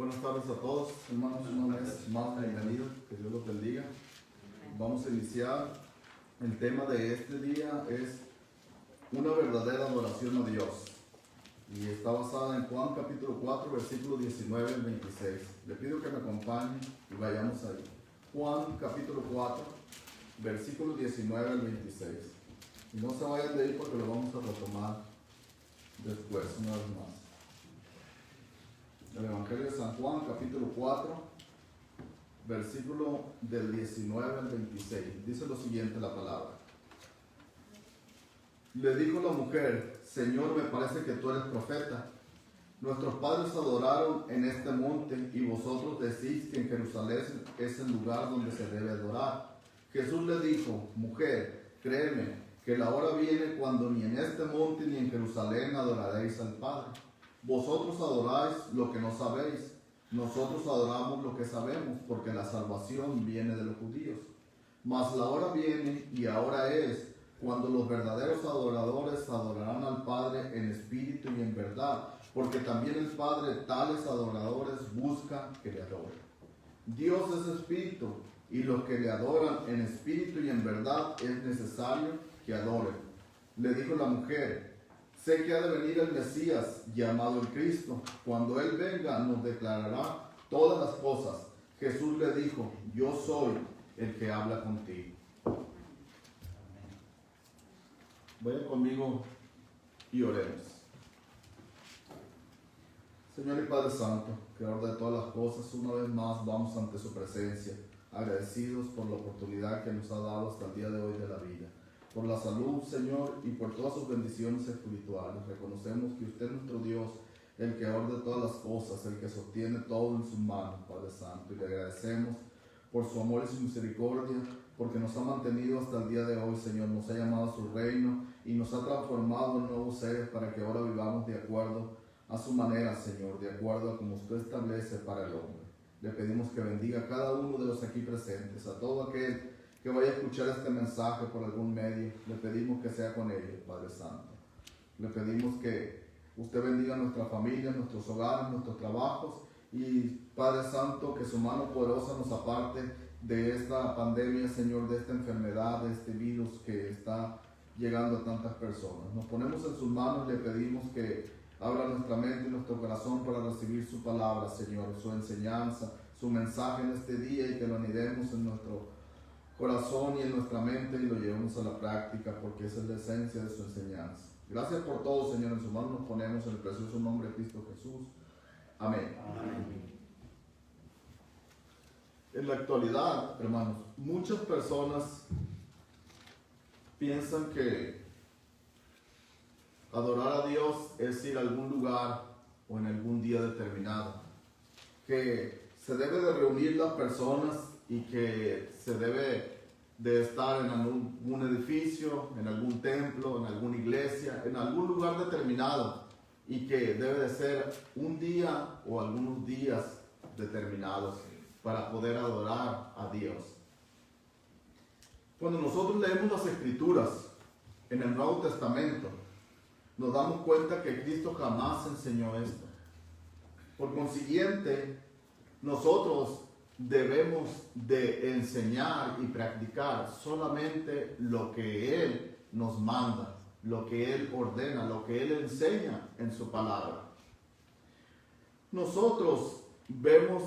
Buenas tardes a todos, hermanos, una vez más bienvenidos, que Dios los bendiga. Vamos a iniciar. El tema de este día es una verdadera adoración a Dios. Y está basada en Juan capítulo 4, versículo 19 al 26. Le pido que me acompañen y vayamos ahí. Juan capítulo 4, versículo 19 al 26. Y no se vayan de ahí porque lo vamos a retomar después, una vez más. El Evangelio de San Juan, capítulo 4, versículo del 19 al 26. Dice lo siguiente la palabra. Le dijo la mujer: Señor, me parece que tú eres profeta. Nuestros padres adoraron en este monte y vosotros decís que en Jerusalén es el lugar donde se debe adorar. Jesús le dijo: Mujer, créeme que la hora viene cuando ni en este monte ni en Jerusalén adoraréis al Padre. Vosotros adoráis lo que no sabéis, nosotros adoramos lo que sabemos, porque la salvación viene de los judíos. Mas la hora viene, y ahora es, cuando los verdaderos adoradores adorarán al Padre en espíritu y en verdad, porque también el Padre tales adoradores busca que le adoren. Dios es espíritu, y los que le adoran en espíritu y en verdad es necesario que adoren. Le dijo la mujer: sé que ha de venir el Mesías, llamado el Cristo. Cuando Él venga, nos declarará todas las cosas. Jesús le dijo: yo soy el que habla contigo. Vayan conmigo y oremos. Señor y Padre Santo, Creador de todas las cosas, una vez más vamos ante su presencia, agradecidos por la oportunidad que nos ha dado hasta el día de hoy de la vida. Por la salud, Señor, y por todas sus bendiciones espirituales. Reconocemos que usted es nuestro Dios, el creador de todas las cosas, el que sostiene todo en sus manos, Padre Santo. Y le agradecemos por su amor y su misericordia, porque nos ha mantenido hasta el día de hoy, Señor. Nos ha llamado a su reino y nos ha transformado en nuevos seres para que ahora vivamos de acuerdo a su manera, Señor, de acuerdo a como usted establece para el hombre. Le pedimos que bendiga a cada uno de los aquí presentes, a todo aquel que vaya a escuchar este mensaje por algún medio. Le pedimos que sea con ellos, Padre Santo. Le pedimos que usted bendiga a nuestra familia, nuestros hogares, nuestros trabajos, y Padre Santo, que su mano poderosa nos aparte de esta pandemia, Señor, de esta enfermedad, de este virus que está llegando a tantas personas. Nos ponemos en sus manos y le pedimos que abra nuestra mente y nuestro corazón para recibir su palabra, Señor, su enseñanza, su mensaje en este día, y que lo anidemos en nuestro corazón y en nuestra mente y lo llevemos a la práctica, porque esa es la esencia de su enseñanza. Gracias por todo, Señor. En su mano nos ponemos en el precioso nombre de Cristo Jesús. Amén. Amén. En la actualidad, hermanos, muchas personas piensan que adorar a Dios es ir a algún lugar o en algún día determinado, que se debe de reunir las personas y que se debe de estar en algún edificio, en algún templo, en alguna iglesia, en algún lugar determinado, y que debe de ser un día o algunos días determinados para poder adorar a Dios. Cuando nosotros leemos las Escrituras en el Nuevo Testamento, nos damos cuenta que Cristo jamás enseñó esto. Por consiguiente, nosotros debemos de enseñar y practicar solamente lo que Él nos manda, lo que Él ordena, lo que Él enseña en su palabra. Nosotros vemos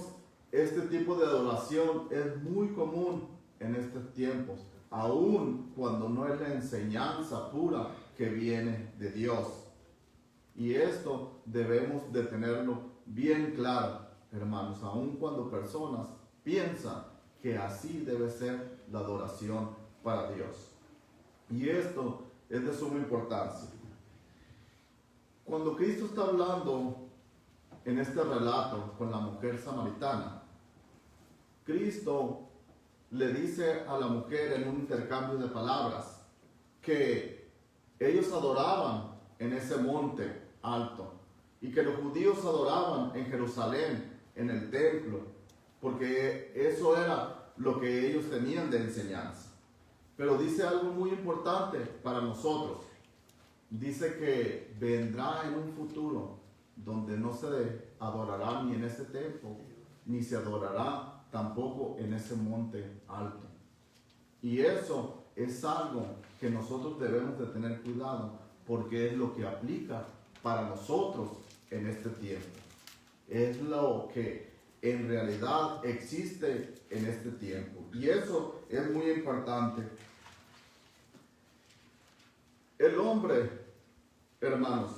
este tipo de adoración es muy común en estos tiempos, aun cuando no es la enseñanza pura que viene de Dios. Y esto debemos de tenerlo bien claro, hermanos, aun cuando personas piensan que así debe ser la adoración para Dios. Y esto es de suma importancia. Cuando Cristo está hablando en este relato con la mujer samaritana, Cristo le dice a la mujer en un intercambio de palabras que ellos adoraban en ese monte alto y que los judíos adoraban en Jerusalén, en el templo, porque eso era lo que ellos tenían de enseñanza. Pero dice algo muy importante para nosotros. Dice que vendrá en un futuro donde no se adorará ni en ese templo, ni se adorará tampoco en ese monte alto. Y eso es algo que nosotros debemos de tener cuidado, porque es lo que aplica para nosotros en este tiempo. Es lo que en realidad existe en este tiempo. Y eso es muy importante. El hombre, hermanos,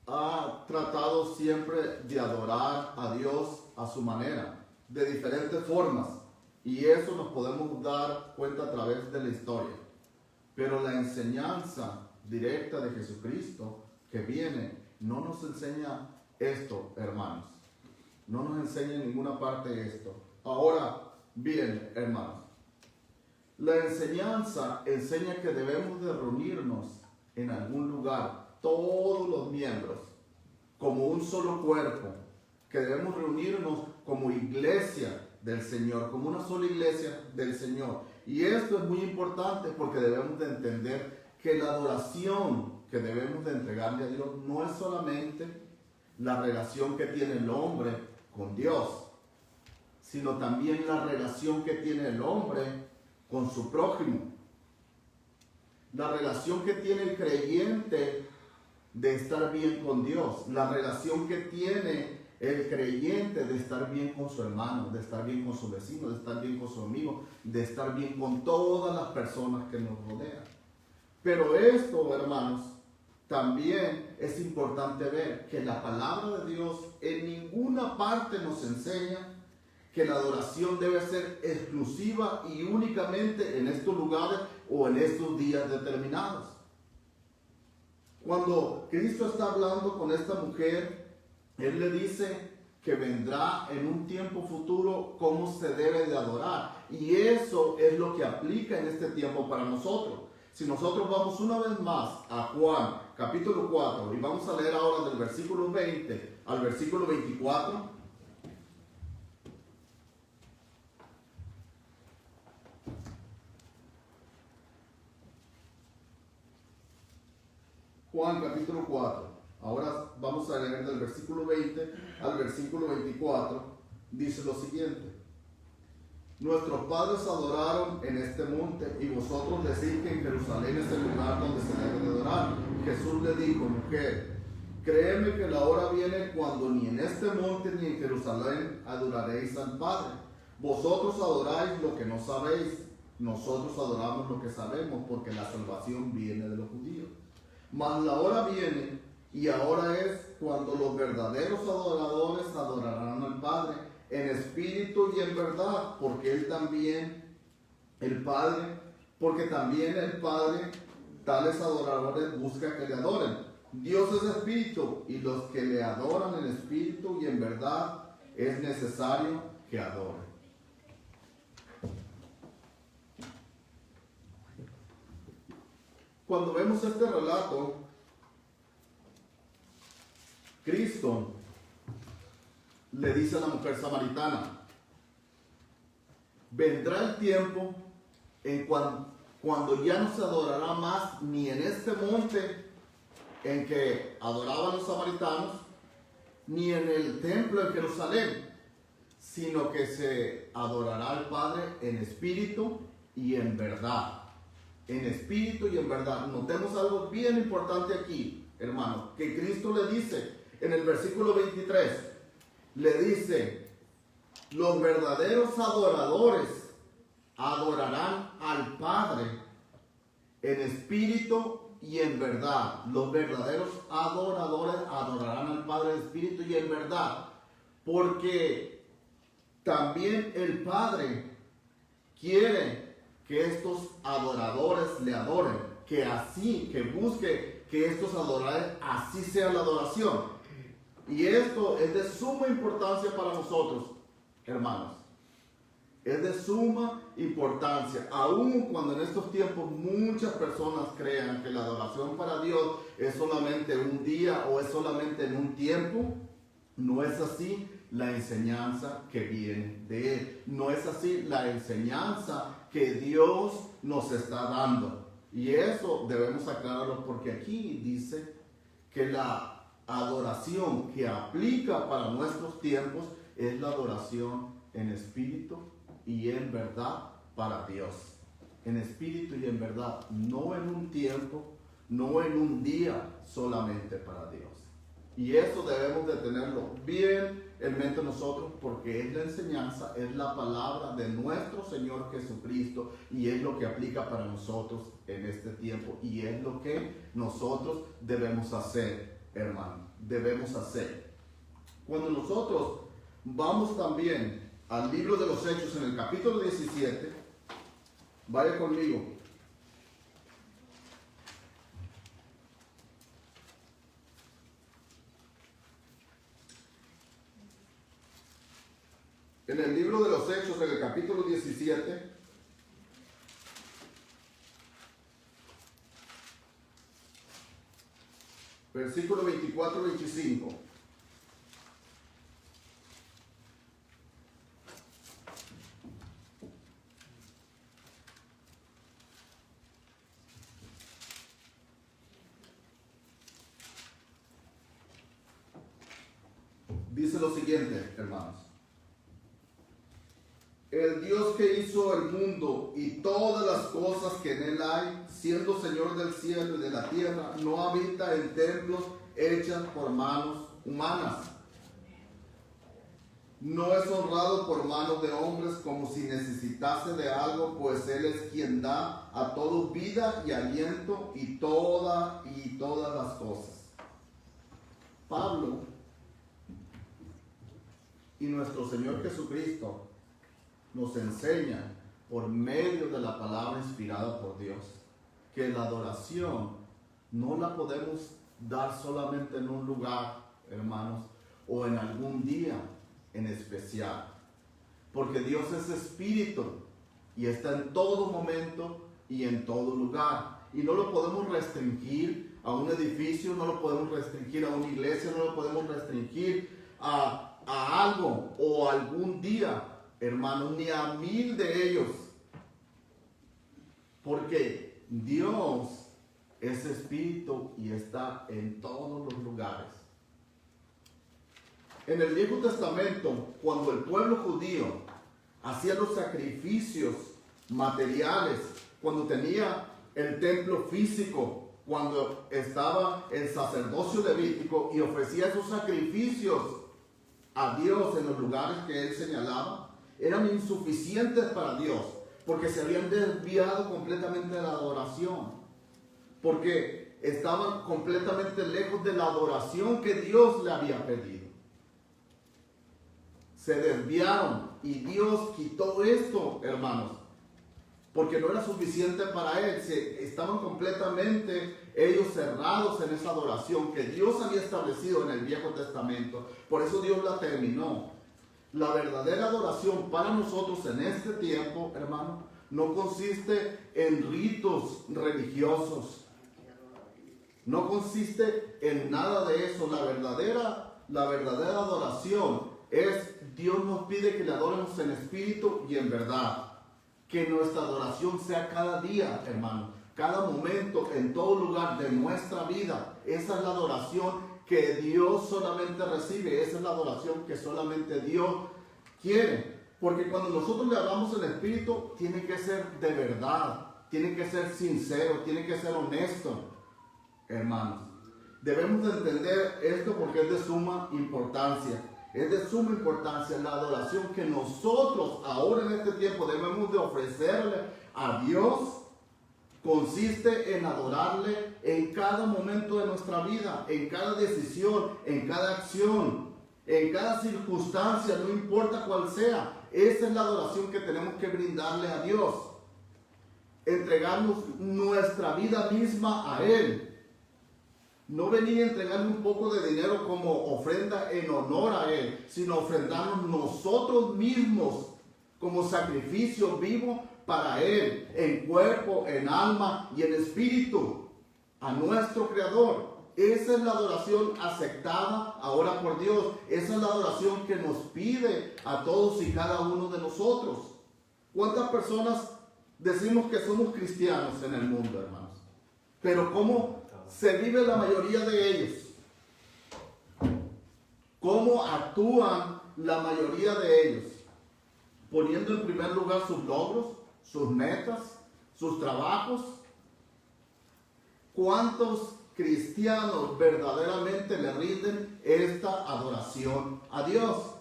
ha tratado siempre de adorar a Dios a su manera, de diferentes formas. Y eso nos podemos dar cuenta a través de la historia. Pero la enseñanza directa de Jesucristo que viene no nos enseña esto, hermanos. No nos enseña en ninguna parte esto. Ahora bien, hermanos, la enseñanza enseña que debemos de reunirnos en algún lugar, todos los miembros, como un solo cuerpo, que debemos reunirnos como iglesia del Señor, como una sola iglesia del Señor. Y esto es muy importante porque debemos de entender que la adoración que debemos de entregarle a Dios no es solamente la relación que tiene el hombre con Dios, sino también la relación que tiene el hombre con su prójimo. La relación que tiene el creyente de estar bien con Dios, la relación que tiene el creyente de estar bien con su hermano, de estar bien con su vecino, de estar bien con su amigo, de estar bien con todas las personas que nos rodean. Pero esto, hermanos, también es importante ver que la palabra de Dios en ninguna parte nos enseña que la adoración debe ser exclusiva y únicamente en estos lugares o en estos días determinados. Cuando Cristo está hablando con esta mujer, Él le dice que vendrá en un tiempo futuro cómo se debe de adorar. Y eso es lo que aplica en este tiempo para nosotros. Si nosotros vamos una vez más a Juan capítulo 4 y vamos a leer ahora del versículo 20 al versículo 24. Juan capítulo 4. Ahora vamos a leer del versículo 20 al versículo 24. Dice lo siguiente. Nuestros padres adoraron en este monte y vosotros decís que en Jerusalén es el lugar donde se debe de adorar. Jesús le dijo, mujer, créeme que la hora viene cuando ni en este monte ni en Jerusalén adoraréis al Padre. Vosotros adoráis lo que no sabéis, nosotros adoramos lo que sabemos, porque la salvación viene de los judíos. Mas la hora viene y ahora es cuando los verdaderos adoradores adorarán al Padre en espíritu y en verdad, porque también el Padre tales adoradores busca que le adoren. Dios es espíritu y los que le adoran en espíritu y en verdad es necesario que adoren. Cuando vemos este relato, Cristo le dice a la mujer samaritana, vendrá el tiempo en cuando ya no se adorará más ni en este monte en que adoraban los samaritanos, ni en el templo en Jerusalén, sino que se adorará al Padre en espíritu y en verdad. En espíritu y en verdad. Notemos algo bien importante aquí, hermano, que Cristo le dice en el versículo 23. Le dice, los verdaderos adoradores adorarán al Padre en espíritu y en verdad. Los verdaderos adoradores adorarán al Padre en espíritu y en verdad. Porque también el Padre quiere que estos adoradores le adoren. Que busque que estos adoradores, así sea la adoración. Y esto es de suma importancia para nosotros, hermanos. Es de suma importancia. Aun cuando en estos tiempos muchas personas crean que la adoración para Dios es solamente un día o es solamente en un tiempo, no es así la enseñanza que viene de Él. No es así la enseñanza que Dios nos está dando. Y eso debemos aclararlo porque aquí dice que la adoración que aplica para nuestros tiempos es la adoración en espíritu y en verdad para Dios. En espíritu y en verdad, no en un tiempo, no en un día solamente para Dios. Y eso debemos de tenerlo bien en mente nosotros, porque es la enseñanza, es la palabra de nuestro Señor Jesucristo, y es lo que aplica para nosotros en este tiempo, y es lo que nosotros debemos hacer, hermano, debemos hacer. Cuando nosotros vamos también al libro de los Hechos en el capítulo 17, vaya conmigo. En el libro de los Hechos, en el capítulo 17, versículo 24-25. Dice lo siguiente, hermanos. El Dios que hizo el mundo y todas las cosas que en él hay, siendo Señor del cielo y de la tierra, no habita en templos hechos por manos humanas. No es honrado por manos de hombres como si necesitase de algo, pues Él es quien da a todos vida y aliento y todas las cosas. Pablo y nuestro Señor Jesucristo nos enseña por medio de la palabra inspirada por Dios que la adoración no la podemos dar solamente en un lugar, hermanos, o en algún día en especial, porque Dios es espíritu y está en todo momento y en todo lugar, y no lo podemos restringir a un edificio, no lo podemos restringir a una iglesia, no lo podemos restringir a algo o algún día, hermanos, ni a 1000 de ellos, porque Dios es espíritu y está en todos los lugares. En el Viejo Testamento, cuando el pueblo judío hacía los sacrificios materiales, cuando tenía el templo físico, cuando estaba el sacerdocio levítico y ofrecía esos sacrificios a Dios en los lugares que él señalaba, eran insuficientes para Dios, porque se habían desviado completamente de la adoración, porque estaban completamente lejos de la adoración que Dios le había pedido. Se desviaron y Dios quitó esto, hermanos, porque no era suficiente para él. Estaban completamente ellos cerrados en esa adoración que Dios había establecido en el Viejo Testamento. Por eso Dios la terminó. La verdadera adoración para nosotros en este tiempo, hermano, no consiste en ritos religiosos. No consiste en nada de eso. La verdadera adoración es, Dios nos pide que le adoremos en espíritu y en verdad. Que nuestra adoración sea cada día, hermano, cada momento, en todo lugar de nuestra vida. Esa es la adoración que Dios solamente recibe. Esa es la adoración que solamente Dios quiere. Porque cuando nosotros le hablamos en espíritu, tiene que ser de verdad, tiene que ser sincero, tiene que ser honesto, hermanos. Debemos de entender esto porque es de suma importancia. Es de suma importancia la adoración que nosotros ahora en este tiempo debemos de ofrecerle a Dios. Consiste en adorarle en cada momento de nuestra vida, en cada decisión, en cada acción, en cada circunstancia, no importa cuál sea. Esa es la adoración que tenemos que brindarle a Dios. Entregarnos nuestra vida misma a Él. No venir a entregarle un poco de dinero como ofrenda en honor a Él, sino ofrendarnos nosotros mismos como sacrificio vivo para Él, en cuerpo, en alma y en espíritu, a nuestro Creador. Esa es la adoración aceptada ahora por Dios. Esa es la adoración que nos pide a todos y cada uno de nosotros. ¿Cuántas personas decimos que somos cristianos en el mundo, hermanos? Pero ¿cómo se vive la mayoría de ellos? ¿Cómo actúan la mayoría de ellos? Poniendo en primer lugar sus logros, sus metas, sus trabajos. ¿Cuántos cristianos verdaderamente le rinden esta adoración a Dios?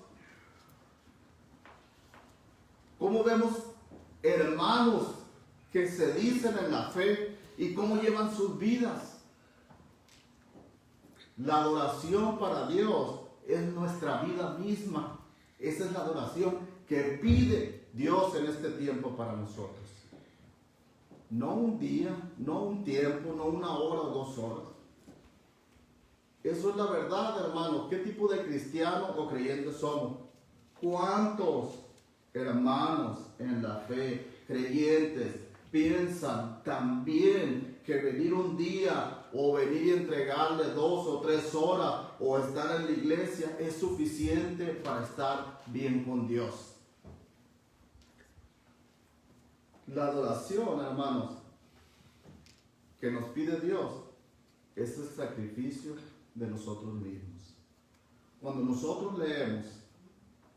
¿Cómo vemos hermanos que se dicen en la fe y cómo llevan sus vidas? La adoración para Dios es nuestra vida misma. Esa es la adoración que pide Dios en este tiempo para nosotros. No un día, no un tiempo, no una hora o 2 horas. Eso es la verdad, hermanos. ¿Qué tipo de cristianos o creyentes somos? ¿Cuántos hermanos en la fe, creyentes, piensan también que venir un día o venir y entregarle 2 o 3 horas o estar en la iglesia es suficiente para estar bien con Dios? La adoración, hermanos, que nos pide Dios es el sacrificio de nosotros mismos. Cuando nosotros leemos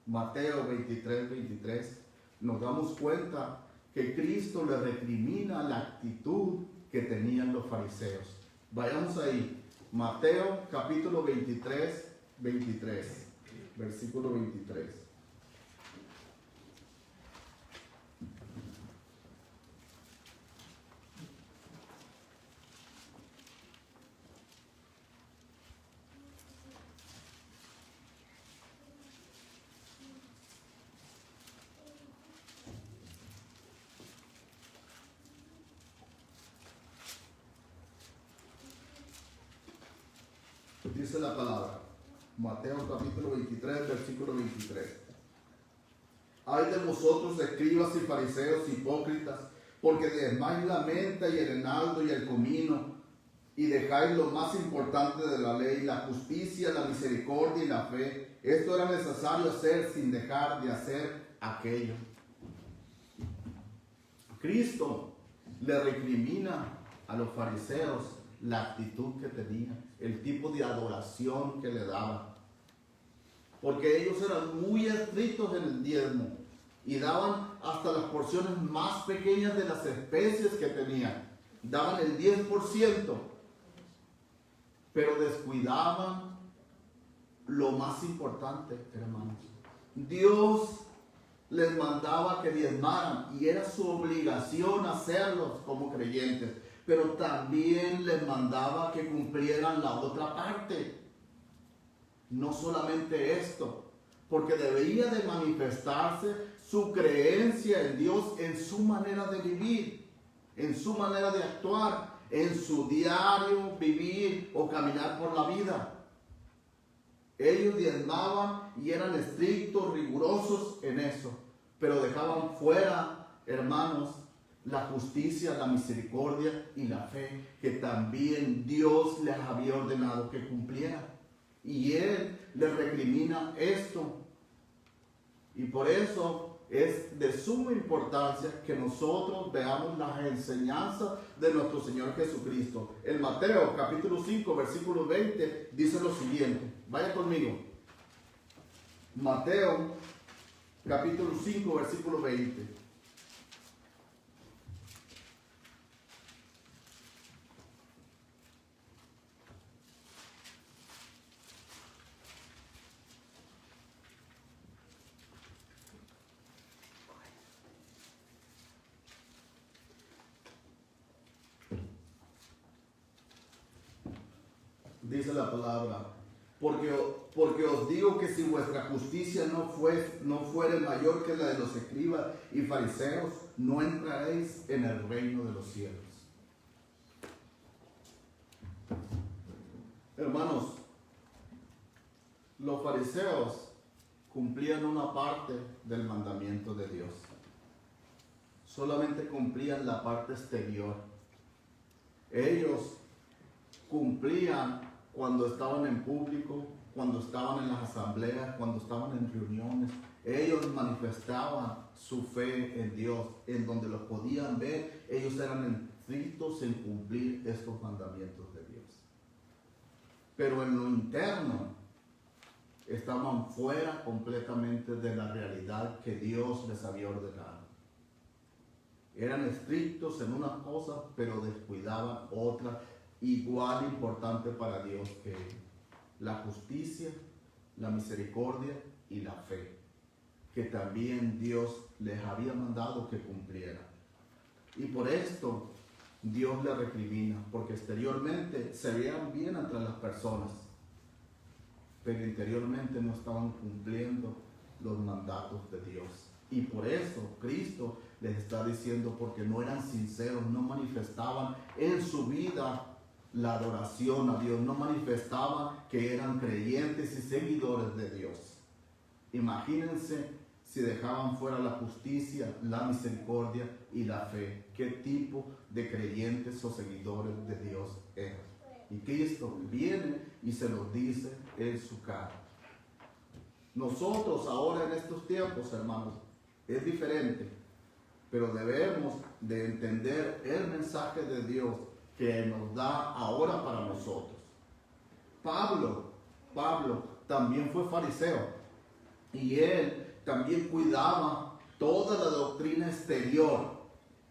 Mateo 23:23, nos damos cuenta que Cristo le recrimina la actitud que tenían los fariseos. Vayamos ahí, Mateo capítulo 23, versículo 23. Dice la palabra, Mateo capítulo 23, versículo 23. Ay de vosotros, escribas y fariseos hipócritas, porque diezmáis la menta y el enaldo y el comino, y dejáis lo más importante de la ley, la justicia, la misericordia y la fe. Esto era necesario hacer sin dejar de hacer aquello. Cristo le recrimina a los fariseos la actitud que tenían, el tipo de adoración que le daban. Porque ellos eran muy estrictos en el diezmo y daban hasta las porciones más pequeñas de las especies que tenían. Daban el 10%, pero descuidaban lo más importante, hermanos. Dios les mandaba que diezmaran y era su obligación hacerlos como creyentes, pero también les mandaba que cumplieran la otra parte. No solamente esto, porque debía de manifestarse su creencia en Dios en su manera de vivir, en su manera de actuar, en su diario vivir o caminar por la vida. Ellos diezmaban y eran estrictos, rigurosos en eso, pero dejaban fuera, hermanos, la justicia, la misericordia y la fe que también Dios les había ordenado que cumplieran. Y Él les recrimina esto. Y por eso es de suma importancia que nosotros veamos las enseñanzas de nuestro Señor Jesucristo. En Mateo capítulo 5, versículo 20, dice lo siguiente. Vaya conmigo. Mateo capítulo 5, versículo 20. Dice la palabra, porque os digo que si vuestra justicia no fuere mayor que la de los escribas y fariseos, no entraréis en el reino de los cielos. Hermanos, los fariseos cumplían una parte del mandamiento de Dios. Solamente cumplían la parte exterior. Ellos cumplían cuando estaban en público, cuando estaban en las asambleas, cuando estaban en reuniones. Ellos manifestaban su fe en Dios, en donde los podían ver. Ellos eran estrictos en cumplir estos mandamientos de Dios. Pero en lo interno, estaban fuera completamente de la realidad que Dios les había ordenado. Eran estrictos en unas cosas, pero descuidaban otras igual importante para Dios que la justicia, la misericordia y la fe, que también Dios les había mandado que cumplieran. Y por esto Dios les recrimina, porque exteriormente se veían bien entre las personas, pero interiormente no estaban cumpliendo los mandatos de Dios. Y por eso Cristo les está diciendo, porque no eran sinceros, no manifestaban en su vida la adoración a Dios, no manifestaban que eran creyentes y seguidores de Dios. Imagínense si dejaban fuera la justicia, la misericordia y la fe, qué tipo de creyentes o seguidores de Dios eran. Y Cristo viene y se los dice en su cara. Nosotros ahora en estos tiempos, hermanos, es diferente, pero debemos de entender el mensaje de Dios que nos da ahora para nosotros. Pablo también fue fariseo y él también cuidaba toda la doctrina exterior,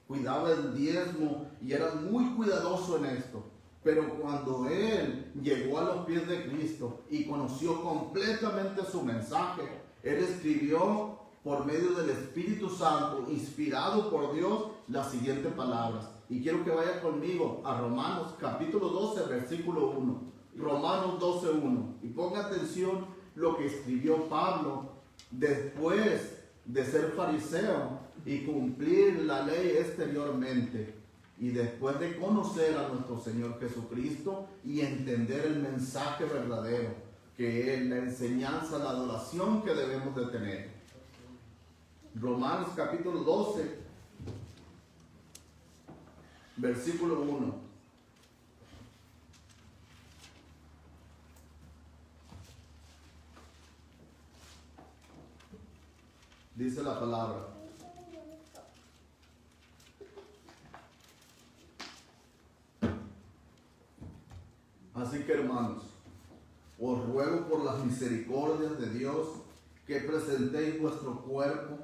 cuidaba el diezmo y era muy cuidadoso en esto. Pero cuando él llegó a los pies de Cristo y conoció completamente su mensaje, él escribió por medio del Espíritu Santo, inspirado por Dios, las siguientes palabras. Y quiero que vaya conmigo a Romanos capítulo 12, versículo 1. Romanos 12, 1. Y ponga atención lo que escribió Pablo después de ser fariseo y cumplir la ley exteriormente. Y después de conocer a nuestro Señor Jesucristo y entender el mensaje verdadero, que es la enseñanza, la adoración que debemos de tener. Romanos capítulo 12, versículo 1. Dice la palabra: así que, hermanos, os ruego por las misericordias de Dios que presentéis vuestro cuerpo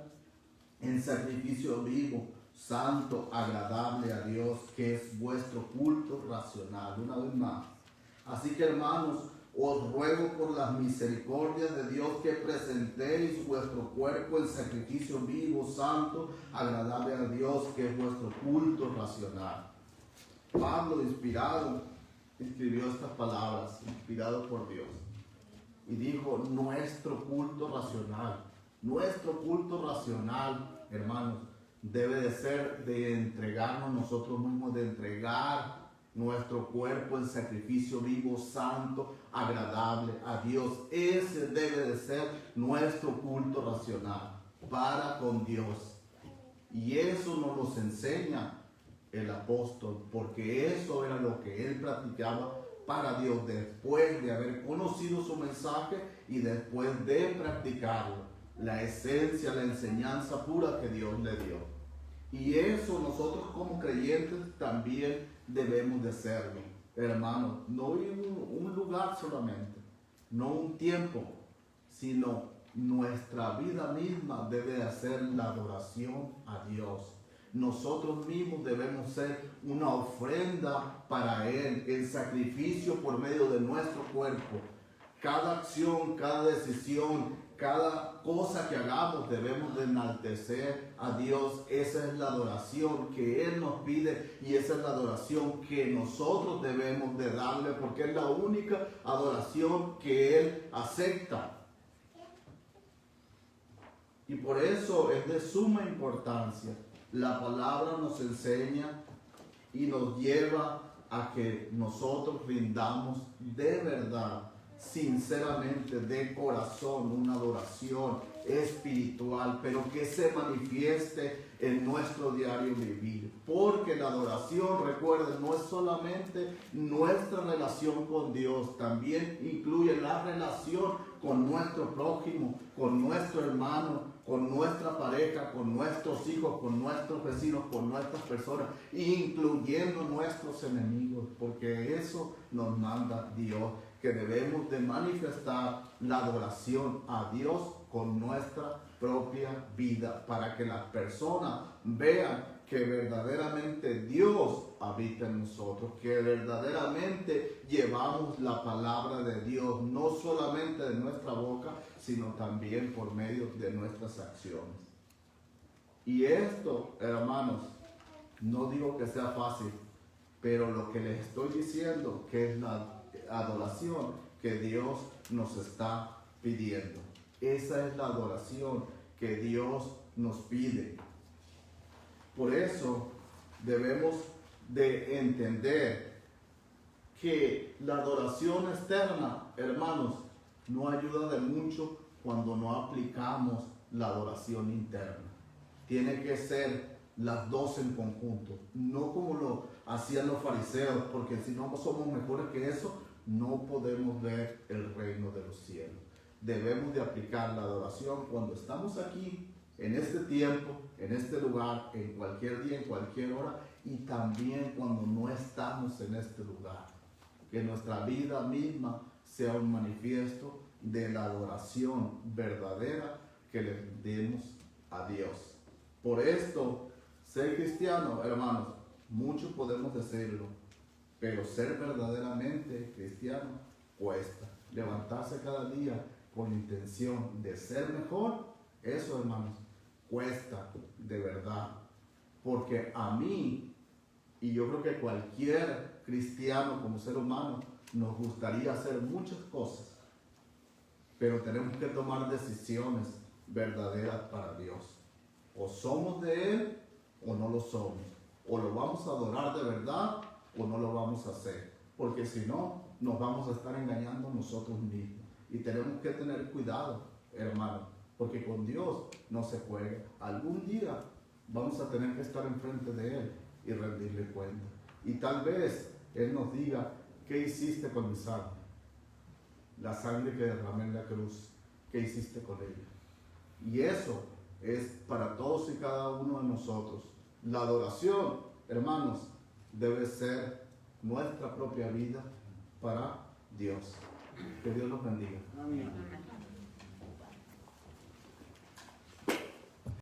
en sacrificio vivo, santo, agradable a Dios, que es vuestro culto racional. Una vez más. Así que, hermanos, os ruego por las misericordias de Dios que presentéis vuestro cuerpo en sacrificio vivo, santo, agradable a Dios, que es vuestro culto racional. Pablo, inspirado, escribió estas palabras, inspirado por Dios, y dijo: nuestro culto racional, hermanos, debe de ser de entregarnos nosotros mismos, de entregar nuestro cuerpo en sacrificio vivo, santo, agradable a Dios. Ese debe de ser nuestro culto racional para con Dios. Y eso nos lo enseña el apóstol, porque eso era lo que él practicaba para Dios después de haber conocido su mensaje y después de practicarlo, la esencia, la enseñanza pura que Dios le dio. Y eso nosotros como creyentes también debemos de serlo, hermanos, no en un lugar solamente, no un tiempo, sino nuestra vida misma debe de hacer la adoración a Dios. Nosotros mismos debemos ser una ofrenda para Él, el sacrificio por medio de nuestro cuerpo. Cada acción, cada decisión, cada cosa que hagamos debemos de enaltecer a Dios. Esa es la adoración que Él nos pide y esa es la adoración que nosotros debemos de darle, porque es la única adoración que Él acepta. Y por eso es de suma importancia. La palabra nos enseña y nos lleva a que nosotros rindamos de verdad, sinceramente, de corazón, una adoración espiritual, pero que se manifieste en nuestro diario vivir. Porque la adoración, recuerden, no es solamente nuestra relación con Dios, también incluye la relación con nuestro prójimo, con nuestro hermano, con nuestra pareja, con nuestros hijos, con nuestros vecinos, con nuestras personas, incluyendo nuestros enemigos, porque eso nos manda Dios, que debemos de manifestar la adoración a Dios con nuestra propia vida, para que las personas vean que verdaderamente Dios habita en nosotros, que verdaderamente llevamos la palabra de Dios, no solamente de nuestra boca, sino también por medio de nuestras acciones. Y esto, hermanos, no digo que sea fácil, pero lo que les estoy diciendo que es la adoración que Dios nos está pidiendo. Esa es la adoración que Dios nos pide. Por eso debemos de entender que la adoración externa, hermanos, no ayuda de mucho cuando no aplicamos la adoración interna. Tiene que ser las dos en conjunto, no como lo hacían los fariseos, porque si no somos mejores que eso, no podemos ver el reino de los cielos. Debemos de aplicar la adoración cuando estamos aquí, en este tiempo, en este lugar, en cualquier día, en cualquier hora, y también cuando no estamos en este lugar. Que nuestra vida misma sea un manifiesto de la adoración verdadera que le demos a Dios. Por esto, ser cristiano, hermanos, muchos podemos decirlo, pero ser verdaderamente cristiano cuesta. Levantarse cada día con la intención de ser mejor, eso, hermanos, cuesta de verdad. Porque a mí, y yo creo que cualquier cristiano como ser humano, nos gustaría hacer muchas cosas, pero tenemos que tomar decisiones verdaderas para Dios. O somos de Él o no lo somos. O lo vamos a adorar de verdad o no lo vamos a hacer. Porque si no, nos vamos a estar engañando nosotros mismos. Y tenemos que tener cuidado, hermano, porque con Dios no se juega. Algún día vamos a tener que estar enfrente de Él y rendirle cuenta. Y tal vez Él nos diga, ¿qué hiciste con mi sangre? La sangre que derramé en la cruz, ¿qué hiciste con ella? Y eso es para todos y cada uno de nosotros. La adoración, hermanos, debe ser nuestra propia vida para Dios. Que Dios los bendiga. Amén.